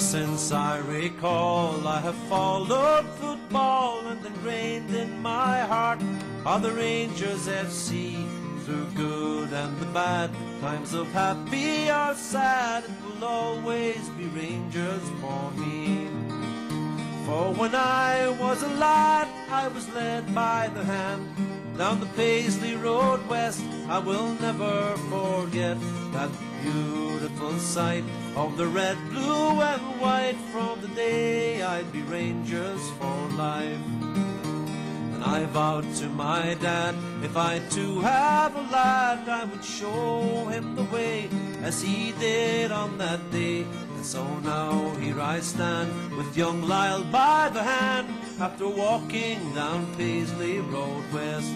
since I recall, I have followed football, and ingrained in my heart are the Rangers FC. Through good and the bad, times of happy or sad, it will always be Rangers for me. For when I was a lad, I was led by the hand down the Paisley Road West. I will never forget that beautiful sight of the red, blue and white, from the day I'd be Rangers for life. And I vowed to my dad, if I too have a lad, I would show him the way as he did on that day. And so now here I stand with young Lyle by the hand, after walking down Paisley Road West.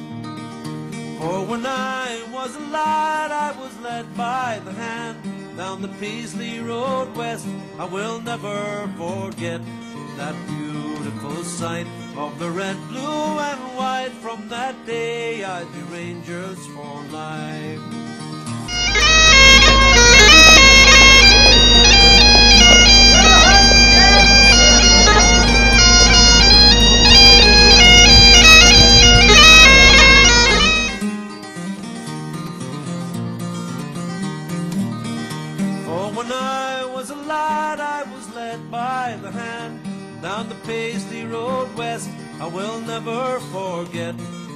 For when I was a lad, I was led by the hand down the Paisley Road West. I will never forget that beautiful sight of the red, blue and white. From that day I'd be Rangers for life. When I was a lad, I was led by the hand down the Paisley Road West. I will never forget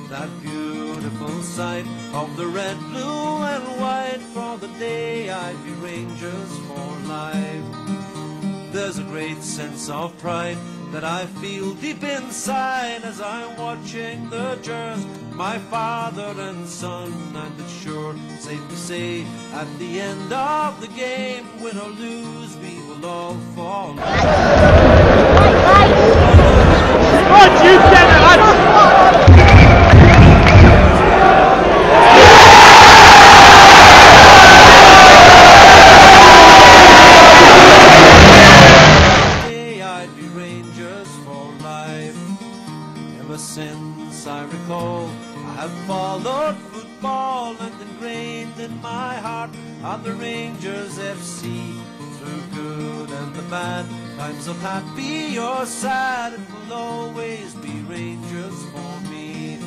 that beautiful sight of the red, blue and white. For the day I'd be Rangers for life. There's a great sense of pride that I feel deep inside as I'm watching the Gers, my father and son. And it's sure safe to say, at the end of the game, win or lose, we will all fall. What you said, Since I recall, I have followed football, and ingrained in my heart are the Rangers FC. Through good and the bad, times of happy or sad, it will always be Rangers for me.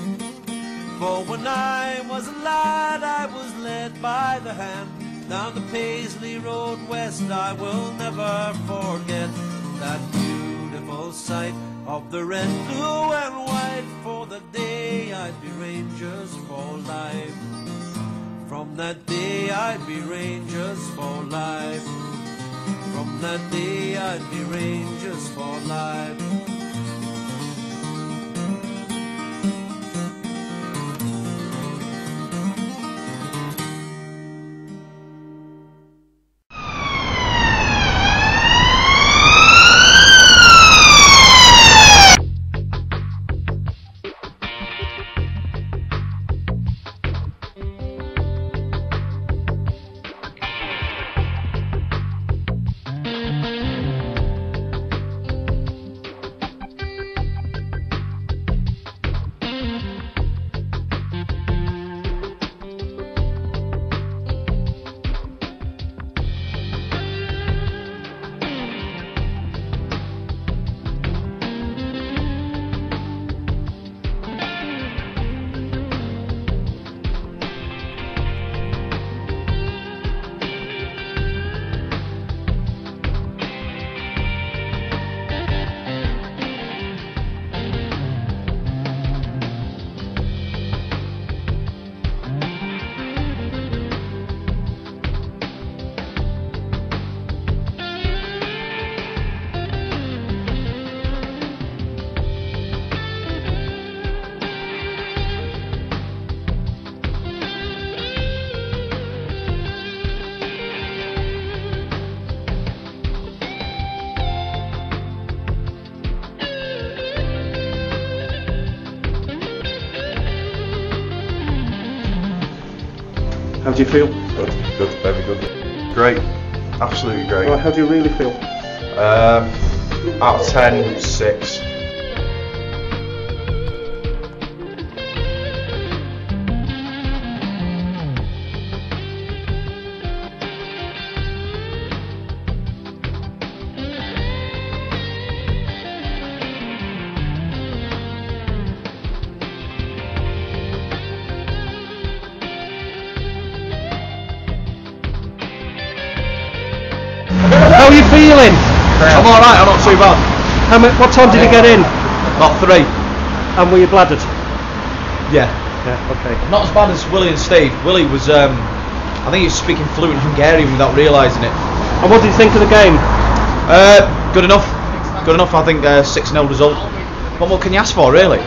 For when I was a lad, I was led by the hand down the Paisley Road West. I will never forget that beautiful sight of the red, blue and white. For the day I'd be Rangers for life. From that day I'd be Rangers for life. From that day I'd be Rangers for life. How do you feel? Good, very good. Great, absolutely great. Right, how do you really feel? Out of 10, 6. feeling? I'm alright, I'm not too bad. What time did you get in? About 3. And were you bladdered? Yeah. Yeah, okay. Not as bad as Willie and Steve. Willie was, I think he was speaking fluent Hungarian without realising it. And what did you think of the game? Good enough. Good enough, I think 6-0 result. What more can you ask for, really?